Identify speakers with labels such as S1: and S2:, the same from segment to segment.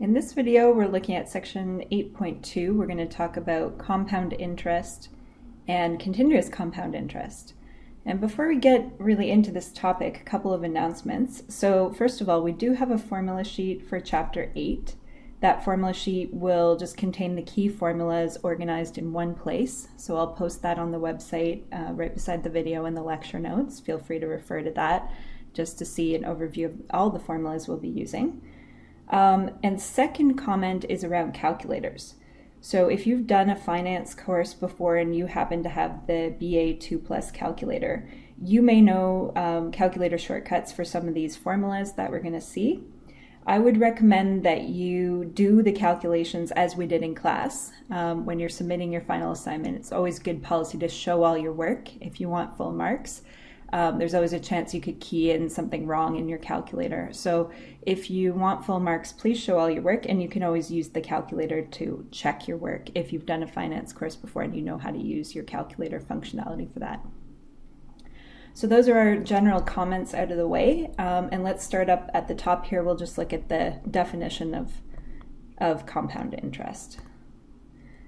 S1: In this video, we're looking at section 8.2. We're going to talk about compound interest and continuous compound interest. And before we get really into this topic, a couple of announcements. So first of all, we do have a formula sheet for chapter 8. That formula sheet will just contain the key formulas organized in one place. So I'll post that on the website right beside the video in the lecture notes. Feel free to refer to that just to see an overview of all the formulas we'll be using. And second comment is around calculators. So if you've done a finance course before and you happen to have the BA 2+ calculator, you may know calculator shortcuts for some of these formulas that we're going to see. I would recommend that you do the calculations as we did in class when you're submitting your final assignment. It's always good policy to show all your work if you want full marks. There's always a chance you could key in something wrong in your calculator. So if you want full marks, please show all your work, and you can always use the calculator to check your work if you've done a finance course before and you know how to use your calculator functionality for that. So those are our general comments out of the way, and let's start up at the top here. We'll just look at the definition of compound interest.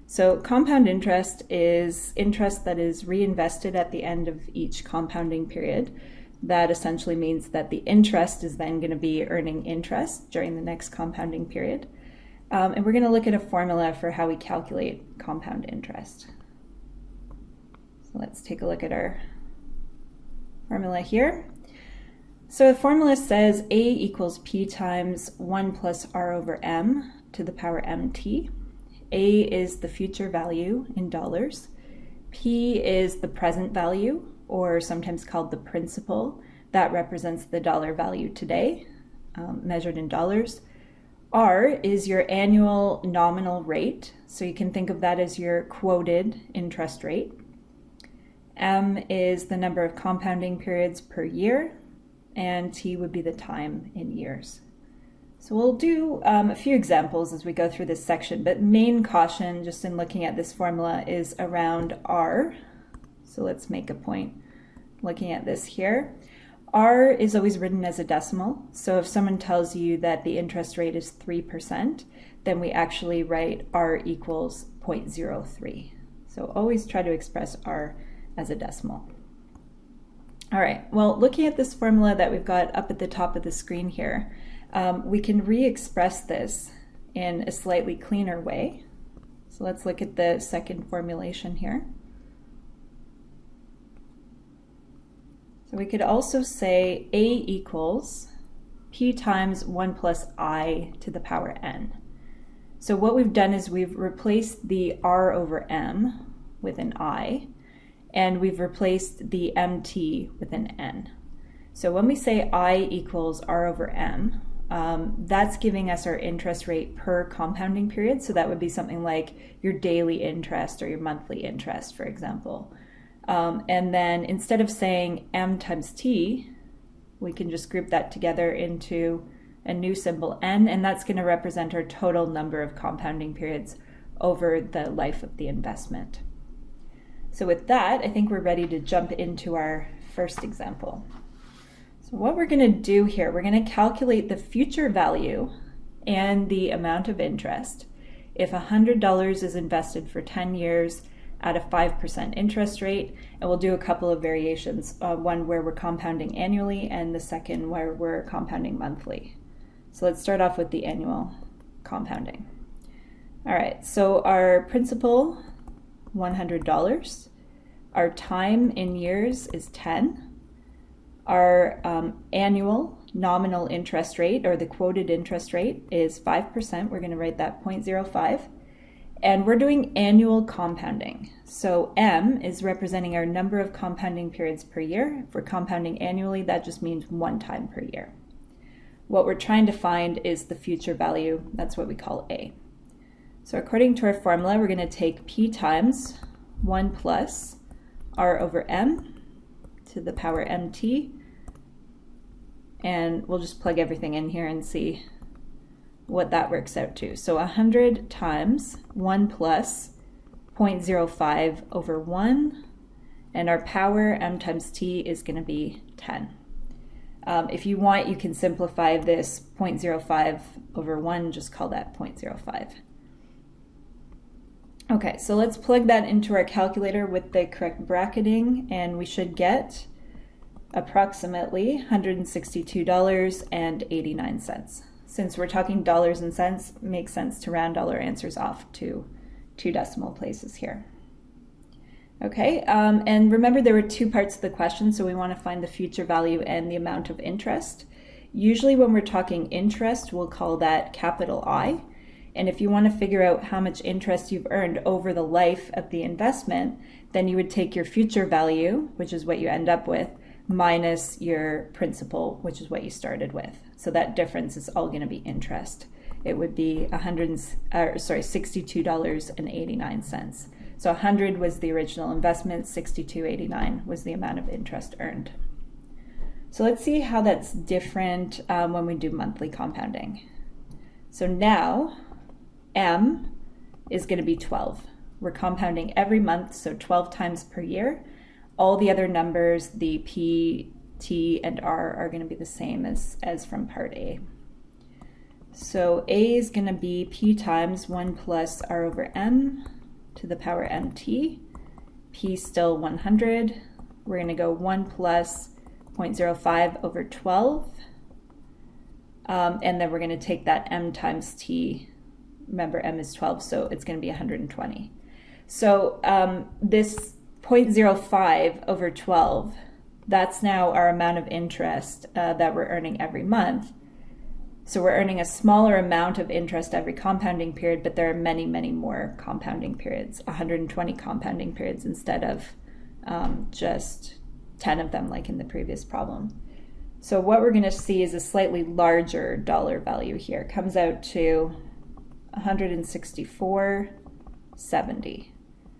S1: So compound interest is interest that is reinvested at the end of each compounding period. That essentially means that the interest is then going to be earning interest during the next compounding period. And we're going to look at a formula for how we calculate compound interest. So let's take a look at our formula here. So the formula says A equals P times 1 plus R over M to the power MT. A is the future value in dollars. P is the present value, or sometimes called the principal. That represents the dollar value today, measured in dollars. R is your annual nominal rate, so you can think of that as your quoted interest rate. M is the number of compounding periods per year, and T would be the time in years. So we'll do a few examples as we go through this section, but main caution just in looking at this formula is around R. So let's make a point looking at this here. R is always written as a decimal. So if someone tells you that the interest rate is 3%, then we actually write R equals 0.03. So always try to express R as a decimal. All right, well, looking at this formula that we've got up at the top of the screen here, we can re-express this in a slightly cleaner way. So let's look at the second formulation here. So we could also say A equals P times 1 plus I to the power N. So what we've done is we've replaced the R over M with an I, and we've replaced the MT with an N. So when we say I equals R over M, that's giving us our interest rate per compounding period. So that would be something like your daily interest or your monthly interest, for example. And then instead of saying M times T, we can just group that together into a new symbol N, and that's going to represent our total number of compounding periods over the life of the investment. So with that, I think we're ready to jump into our first example. So what we're going to do here, we're going to calculate the future value and the amount of interest if $100 is invested for 10 years at a 5% interest rate, and we'll do a couple of variations, one where we're compounding annually and the second where we're compounding monthly. So let's start off with the annual compounding. All right, so our principal, $100. Our time in years is 10. Our annual nominal interest rate, or the quoted interest rate, is 5%. We're going to write that 0.05. And we're doing annual compounding. So M is representing our number of compounding periods per year. If we're compounding annually, that just means one time per year. What we're trying to find is the future value. That's what we call A. So according to our formula, we're going to take P times 1 plus R over M to the power MT, and we'll just plug everything in here and see what that works out to. So 100 times 1 plus 0.05 over 1, and our power M times T is going to be 10. If you want, you can simplify this 0.05 over 1, just call that 0.05. Okay, so let's plug that into our calculator with the correct bracketing, and we should get approximately $162.89. Since we're talking dollars and cents, it makes sense to round all our answers off to 2 decimal places here. Okay, and remember there were 2 parts of the question, so we want to find the future value and the amount of interest. Usually when we're talking interest, we'll call that capital I. And if you want to figure out how much interest you've earned over the life of the investment, then you would take your future value, which is what you end up with, minus your principal, which is what you started with. So that difference is all going to be interest. It would be $62.89. So 100 was the original investment, 62.89 was the amount of interest earned. So let's see how that's different when we do monthly compounding. So now M is going to be 12. We're compounding every month, so 12 times per year. All the other numbers, the P, T, and R, are going to be the same as from part A. So A is going to be P times 1 plus R over M to the power MT. P still 100. We're going to go 1 plus 0.05 over 12. And then we're going to take that M times T. Remember, M is 12, so it's going to be 120. So this 0.05 over 12, that's now our amount of interest that we're earning every month. So we're earning a smaller amount of interest every compounding period, but there are many, many more compounding periods, 120 compounding periods instead of just 10 of them like in the previous problem. So what we're going to see is a slightly larger dollar value here. It comes out to $164.70.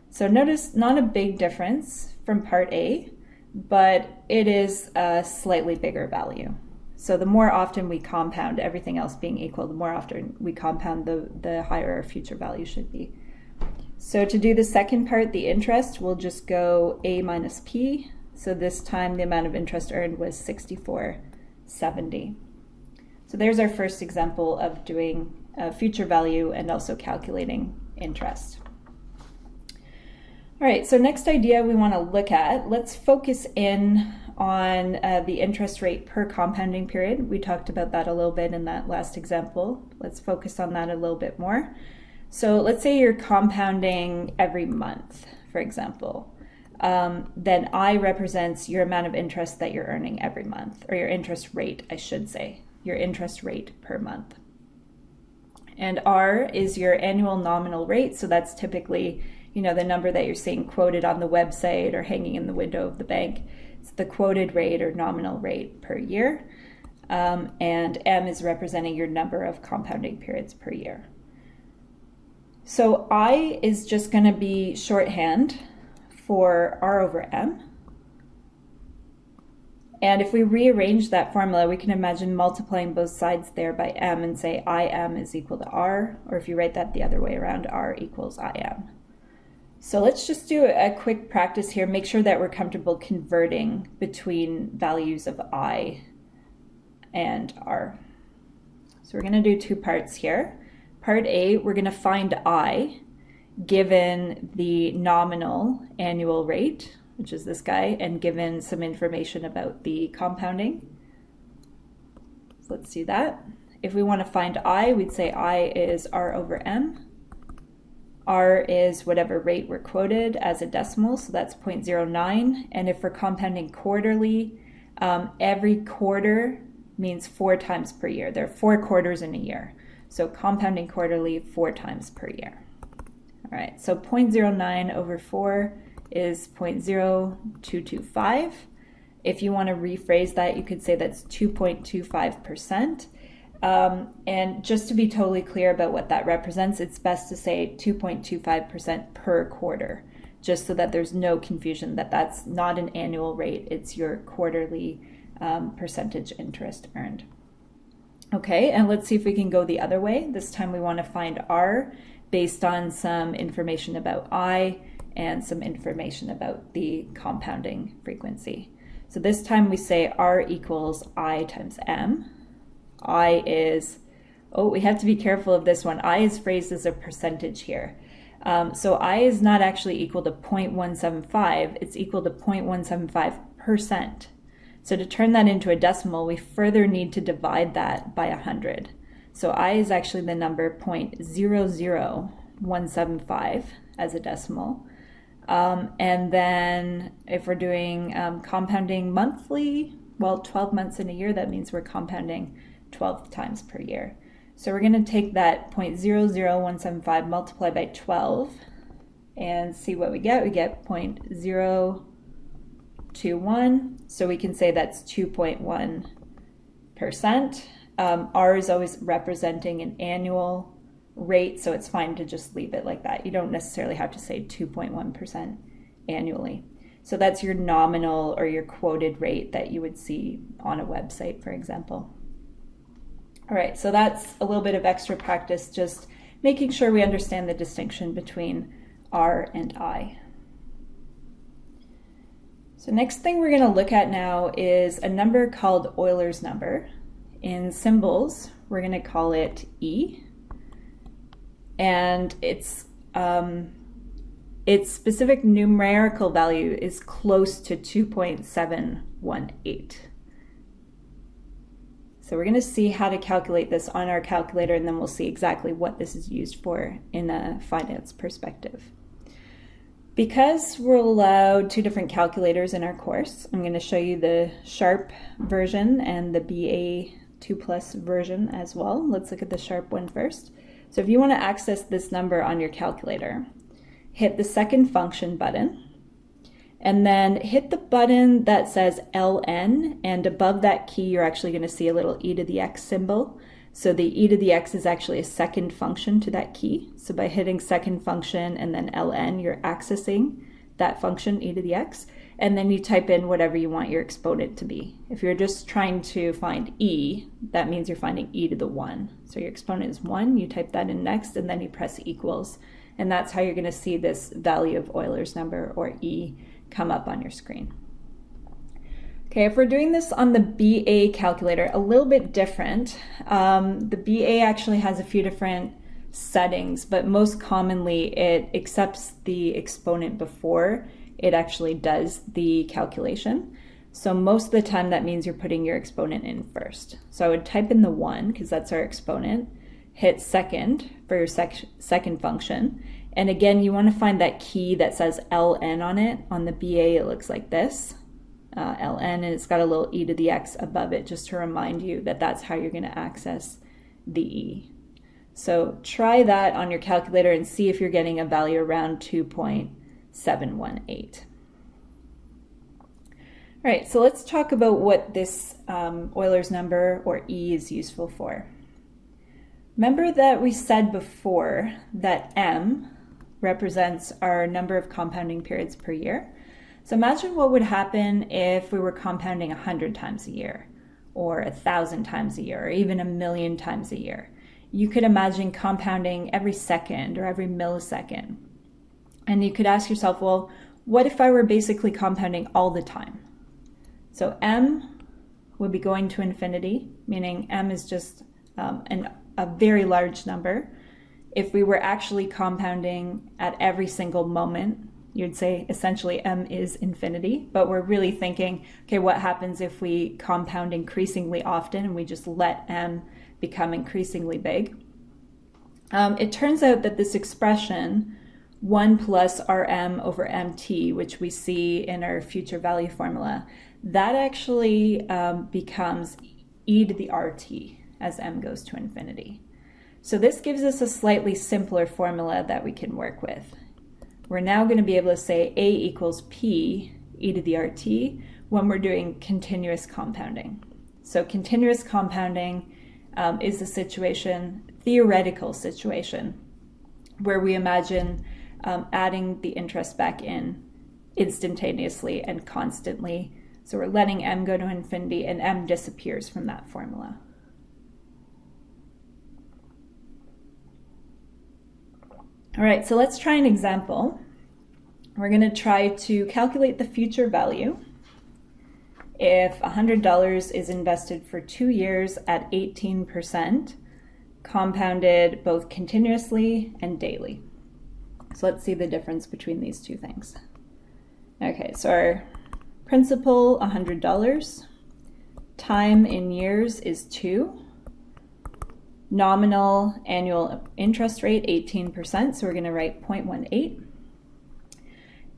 S1: So notice not a big difference from part A, but it is a slightly bigger value. So the more often we compound, everything else being equal, the more often we compound, the higher our future value should be. So to do the second part, the interest, we'll just go A minus P. So this time the amount of interest earned was $64.70. So there's our first example of doing future value and also calculating interest. All right, so next idea we want to look at, let's focus in on the interest rate per compounding period. We talked about that a little bit in that last example. Let's focus on that a little bit more. So let's say you're compounding every month, for example. Then I represents your amount of interest that you're earning every month, or your interest rate, I should say, your interest rate per month. And R is your annual nominal rate, so that's typically the number that you're seeing quoted on the website or hanging in the window of the bank. It's the quoted rate or nominal rate per year. And M is representing your number of compounding periods per year. So I is just going to be shorthand for R over M. And if we rearrange that formula, we can imagine multiplying both sides there by M and say IM is equal to R, or if you write that the other way around, R equals IM. So let's just do a quick practice here. Make sure that we're comfortable converting between values of I and R. So we're going to do 2 parts here. Part A, we're going to find I given the nominal annual rate, which is this guy, and given some information about the compounding. So let's do that. If we want to find I, we'd say I is R over M. R is whatever rate we're quoted as a decimal, so that's 0.09. And if we're compounding quarterly, every quarter means 4 times per year. There are 4 quarters in a year. So compounding quarterly 4 times per year. All right, so 0.09 over 4 is 0.0225. If you want to rephrase that, you could say that's 2.25%. And just to be totally clear about what that represents, it's best to say 2.25% per quarter, just so that there's no confusion that that's not an annual rate, it's your quarterly percentage interest earned. Okay, and let's see if we can go the other way. This time we want to find R based on some information about I and some information about the compounding frequency. So this time we say R equals I times M. I is, oh, we have to be careful of this one. I is phrased as a percentage here. So I is not actually equal to 0.175, it's equal to 0.175%. So to turn that into a decimal, we further need to divide that by 100. So I is actually the number 0.00175 as a decimal. And then if we're doing compounding monthly, well, 12 months in a year, that means we're compounding 12 times per year. So we're going to take that 0.00175 multiply by 12 and see what we get. We get 0.021, so we can say that's 2.1%. R is always representing an annual rate, so it's fine to just leave it like that. You don't necessarily have to say 2.1% annually. So that's your nominal or your quoted rate that you would see on a website, for example. All right, so that's a little bit of extra practice, just making sure we understand the distinction between R and I. So next thing we're going to look at now is a number called Eulers number. In symbols, we're going to call it E, and its specific numerical value is close to 2.718. So we're going to see how to calculate this on our calculator, and then we'll see exactly what this is used for in a finance perspective. Because we're allowed two different calculators in our course, I'm going to show you the Sharp version and the BA2+ version as well. Let's look at the Sharp one first. So if you want to access this number on your calculator, hit the second function button, and then hit the button that says LN, and above that key you're actually going to see a little e to the x symbol. So the e to the x is actually a second function to that key. So by hitting second function and then LN, you're accessing that function e to the x, and then you type in whatever you want your exponent to be. If you're just trying to find e, that means you're finding e to the 1. So your exponent is 1, you type that in next, and then you press equals. And that's how you're going to see this value of Euler's number, or E, come up on your screen. Okay, if we're doing this on the BA calculator, a little bit different. The BA actually has a few different settings, but most commonly it accepts the exponent before it actually does the calculation. So most of the time that means you're putting your exponent in first. So I would type in the 1, because that's our exponent, hit second for your second function, and again you want to find that key that says LN on it. On the BA it looks like this, LN, and it's got a little e to the x above it just to remind you that that's how you're going to access the E. So try that on your calculator and see if you're getting a value around 2.718. All right, so let's talk about what this Euler's number, or E, is useful for. Remember that we said before that M represents our number of compounding periods per year. So imagine what would happen if we were compounding 100 times a year, or 1,000 times a year, or even 1,000,000 times a year. You could imagine compounding every second or every millisecond. And you could ask yourself, well, what if I were basically compounding all the time? So M would be going to infinity, meaning M is just a very large number. If we were actually compounding at every single moment, you'd say essentially M is infinity, but we're really thinking, okay, what happens if we compound increasingly often and we just let M become increasingly big? It turns out that this expression, 1 plus Rm over Mt, which we see in our future value formula, that actually becomes e to the RT as M goes to infinity. So this gives us a slightly simpler formula that we can work with. We're now going to be able to say A equals P e to the RT when we're doing continuous compounding. So continuous compounding is a situation, theoretical situation, where we imagine adding the interest back in instantaneously and constantly. So we're letting M go to infinity, and M disappears from that formula. All right, so let's try an example. We're going to try to calculate the future value. if $100 is invested for 2 years at 18%, compounded both continuously and daily. So let's see the difference between these two things. Okay, so our principal, $100. Time in years is 2. Nominal annual interest rate, 18%, so we're going to write 0.18.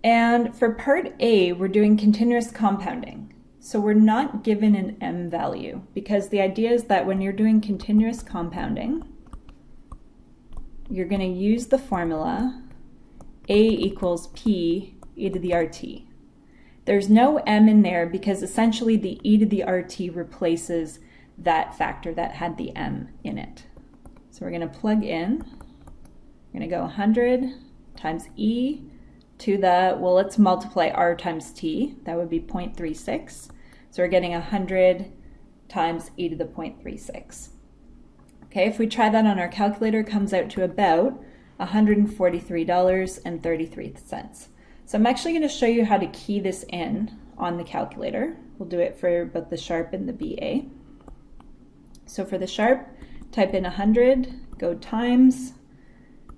S1: And for part A, we're doing continuous compounding. So we're not given an M value, because the idea is that when you're doing continuous compounding, you're going to use the formula A equals P e to the RT. There's no M in there because essentially the e to the RT replaces that factor that had the M in it. So we're going to plug in, we're going to go 100 times e to the, well, let's multiply r times t, that would be 0.36. So we're getting 100 times e to the 0.36. Okay, if we try that on our calculator, it comes out to about $143.33. So I'm actually going to show you how to key this in on the calculator. We'll do it for both the Sharp and the BA. So for the Sharp, type in 100, go times,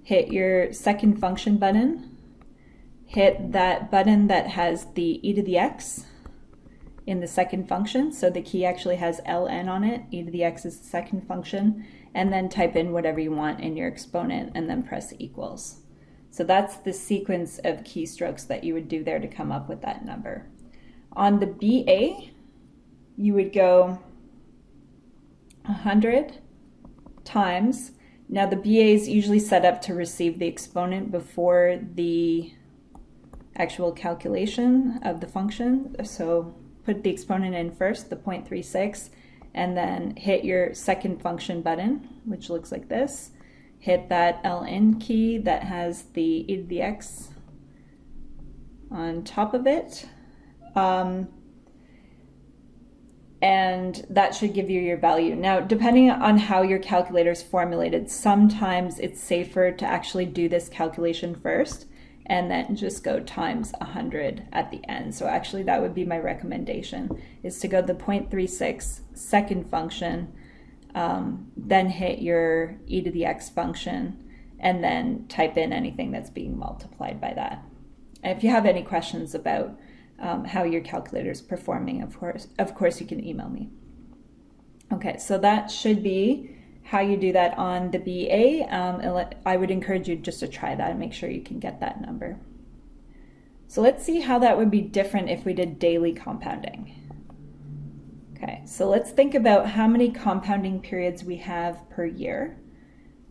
S1: hit your second function button, hit that button that has the e to the x in the second function. So the key actually has ln on it, e to the x is the second function, and then type in whatever you want in your exponent and then press equals. So that's the sequence of keystrokes that you would do there to come up with that number. On the BA, you would go 100 times, now the BA is usually set up to receive the exponent before the actual calculation of the function. So put the exponent in first, the 0.36, and then hit your second function button, which looks like this. Hit that ln key that has the e to the x on top of it. And that should give you your value. Now, depending on how your calculator is formulated, sometimes it's safer to actually do this calculation first and then just go times 100 at the end. So actually that would be my recommendation, is to go the 0.36 second function, then hit your e to the x function, and then type in anything that's being multiplied by that. And if you have any questions about how your calculator is performing, of course you can email me. Okay, so that should be how you do that on the BA. I would encourage you just to try that and make sure you can get that number. So let's see how that would be different if we did daily compounding. Okay, so let's think about how many compounding periods we have per year.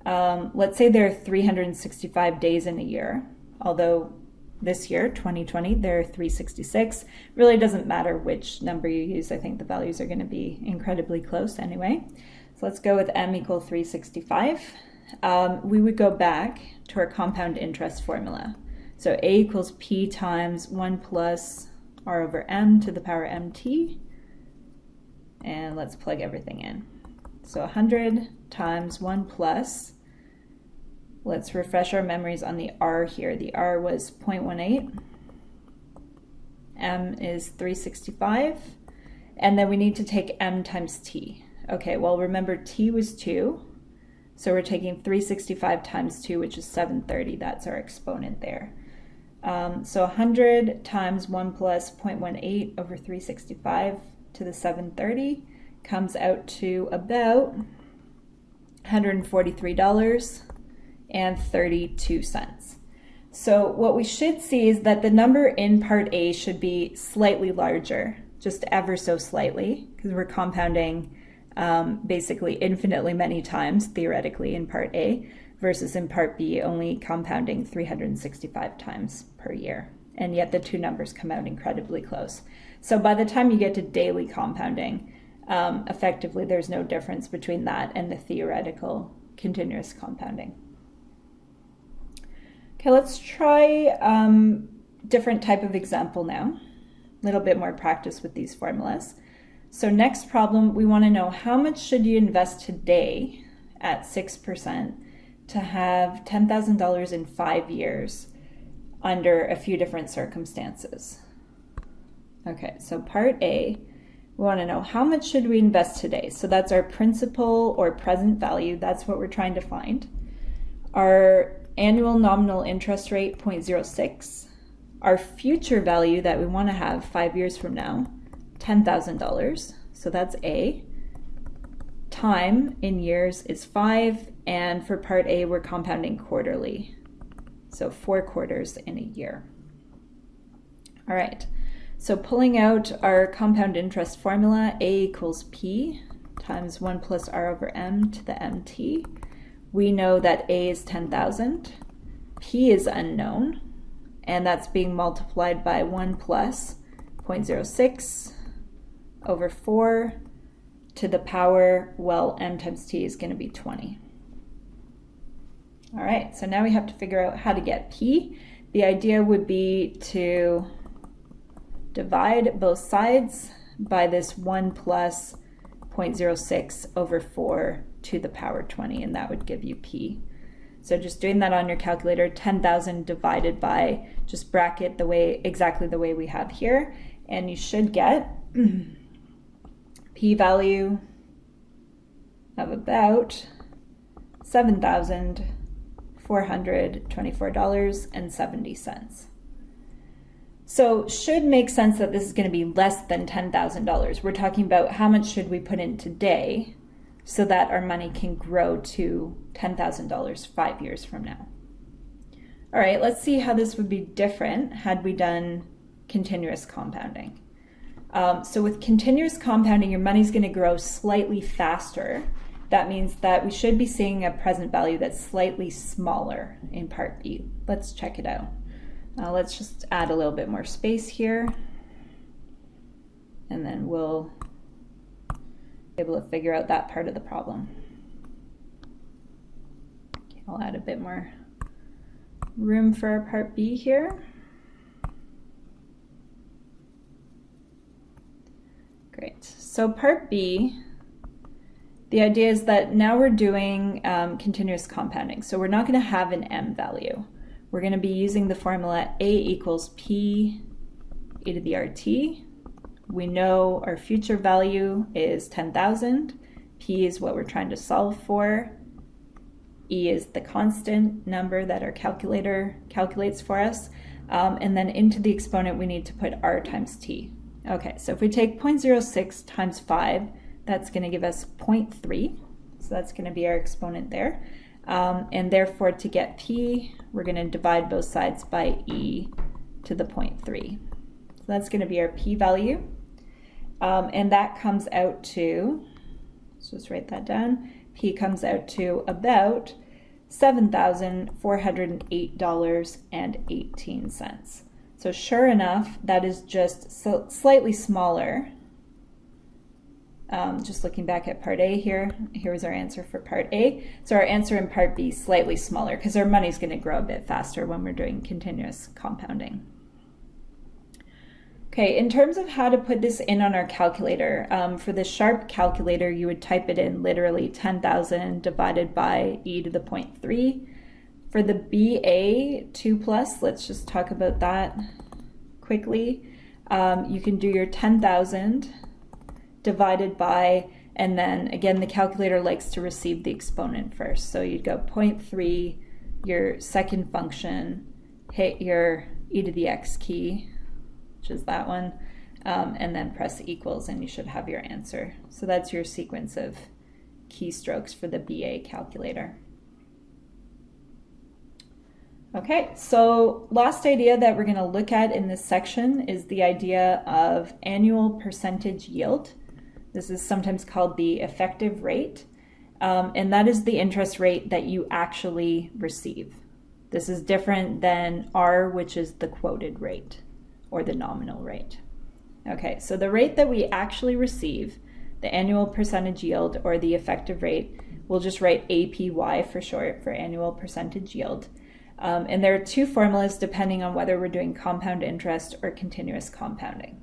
S1: Let's say there are 365 days in a year, although this year, 2020, there are 366. Really doesn't matter which number you use. I think the values are going to be incredibly close anyway. So let's go with m equal 365. We would go back to our compound interest formula. So a equals p times 1 plus r over m to the power mt. And let's plug everything in. So 100 times 1 plus, let's refresh our memories on the r here. The r was 0.18. M is 365. And then we need to take m times t. Okay, well remember t was 2. So we're taking 365 times 2, which is 730. That's our exponent there. So 100 times 1 plus 0.18 over 365 to the 730 comes out to about $143.32. So what we should see is that the number in part A should be slightly larger, just ever so slightly, because we're compounding basically infinitely many times, theoretically, in part A, versus in part B only compounding 365 times per year. And yet the two numbers come out incredibly close. So by the time you get to daily compounding, effectively there's no difference between that and the theoretical continuous compounding. Okay, let's try different type of example now. A little bit more practice with these formulas. So next problem, we want to know how much should you invest today at 6% to have $10,000 in 5 years under a few different circumstances. Okay, so part A, We want to know how much should we invest today? So that's our principal or present value. That's what we're trying to find. Our annual nominal interest rate, 0.06. Our future value that we want to have 5 years from now, $10,000. So that's A. Time in years is 5. And for part A, we're compounding quarterly. So 4 quarters in a year. All right. So pulling out our compound interest formula, A equals P times 1 plus R over M to the MT. We know that A is 10,000, P is unknown, and that's being multiplied by 1 plus 0.06 over 4 to the power, well, M times T is going to be 20. All right, so now we have to figure out how to get P. The idea would be to divide both sides by this 1 plus 0.06 over 4 to the power 20, and that would give you P. So just doing that on your calculator, 10,000 divided by, just bracket exactly the way we have here, and you should get P value of about $7,424.70. So should make sense that this is going to be less than $10,000. We're talking about how much should we put in today so that our money can grow to $10,000 5 years from now. All right, let's see how this would be different had we done continuous compounding. So with continuous compounding, your money's going to grow slightly faster. That means that we should be seeing a present value that's slightly smaller in part B. Let's check it out. Let's just add a little bit more space here, and then we'll be able to figure out that part of the problem. Okay, I'll add a bit more room for our part B here. Great. So part B, the idea is that now we're doing continuous compounding. So we're not going to have an M value. We're going to be using the formula A equals P e to the RT. We know our future value is 10,000. P is what we're trying to solve for. E is the constant number that our calculator calculates for us. And then into the exponent, we need to put R times T. Okay, so if we take 0.06 times 5, that's going to give us 0.3. So that's going to be our exponent there. And therefore, to get P, we're going to divide both sides by E to the 0.3. So that's going to be our P value. And that comes out to, let's just write that down, P comes out to about $7,408.18. So sure enough, that is just slightly smaller. Just looking back at part A here, here's our answer for part A. So our answer in part B is slightly smaller because our money's going to grow a bit faster when we're doing continuous compounding. Okay, in terms of how to put this in on our calculator, for the Sharp calculator, you would type it in literally 10,000 divided by e to the 0.3. For the BA 2+, let's just talk about that quickly. You can do your 10,000 divided by, and then again, the calculator likes to receive the exponent first. So you'd go 0.3, your second function, hit your e to the x key, which is that one, and then press equals, and you should have your answer. So that's your sequence of keystrokes for the BA calculator. Okay, so last idea that we're going to look at in this section is the idea of annual percentage yield. This is sometimes called the effective rate, and that is the interest rate that you actually receive. This is different than R, which is the quoted rate or the nominal rate. Okay, so the rate that we actually receive, the annual percentage yield or the effective rate, we'll just write APY for short, for annual percentage yield. And there are two formulas depending on whether we're doing compound interest or continuous compounding.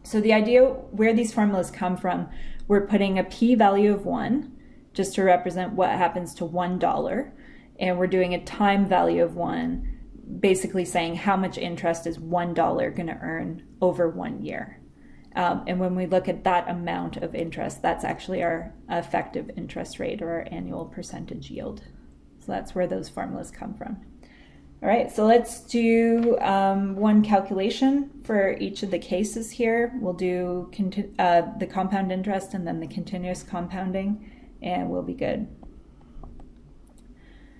S1: So the idea where these formulas come from, we're putting a p-value of 1 just to represent what happens to $1, and we're doing a time value of 1, basically saying how much interest is $1 going to earn over 1 year. And when we look at that amount of interest, that's actually our effective interest rate, or our annual percentage yield. So that's where those formulas come from. All right, so let's do one calculation for each of the cases here. We'll do the compound interest and then the continuous compounding, and we'll be good.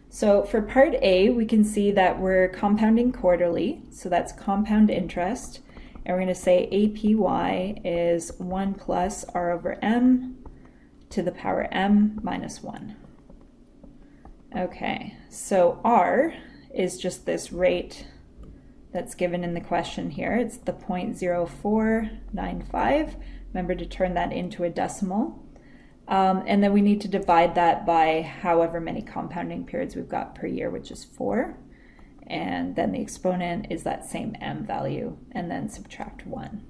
S1: So for part A, we can see that we're compounding quarterly, so that's compound interest, and we're going to say APY is 1 plus R over M to the power M minus 1. Okay, so R is just this rate that's given in the question here. It's the 0.0495. Remember to turn that into a decimal. And then we need to divide that by however many compounding periods we've got per year, which is 4. And then the exponent is that same M value, and then subtract 1.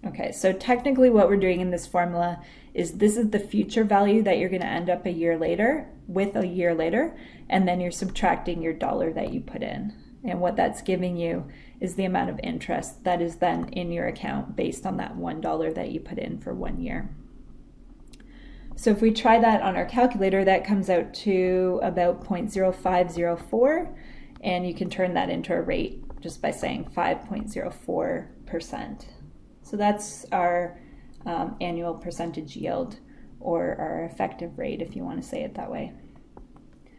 S1: Okay, so technically what we're doing in this formula is this is the future value that you're going to end up a year later, and then you're subtracting your dollar that you put in. And what that's giving you is the amount of interest that is then in your account based on that $1 that you put in for 1 year. So if we try that on our calculator, that comes out to about 0.0504, and you can turn that into a rate just by saying 5.04%. So that's our annual percentage yield, or our effective rate, if you want to say it that way.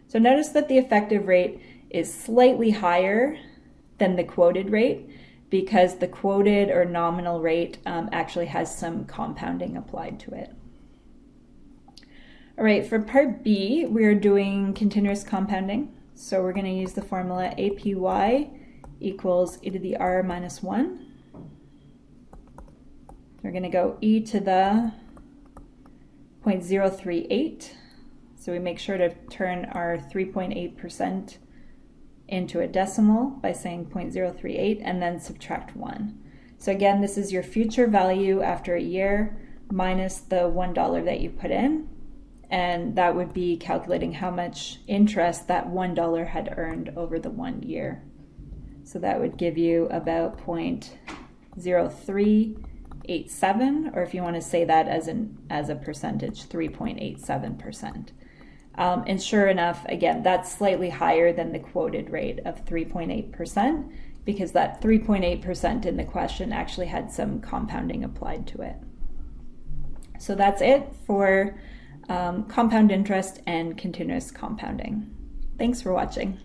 S1: So notice that the effective rate is slightly higher than the quoted rate, because the quoted or nominal rate actually has some compounding applied to it. All right, for part B, we're doing continuous compounding. So we're going to use the formula APY equals e to the r minus 1. We're going to go e to the 0.038. So we make sure to turn our 3.8% into a decimal by saying 0.038, and then subtract 1. So again, this is your future value after a year minus the $1 that you put in. And that would be calculating how much interest that $1 had earned over the 1 year. So that would give you about 0.0387, or if you want to say that as a percentage, 3.87%. And sure enough, again, that's slightly higher than the quoted rate of 3.8%, because that 3.8% in the question actually had some compounding applied to it. So that's it for compound interest and continuous compounding. Thanks for watching.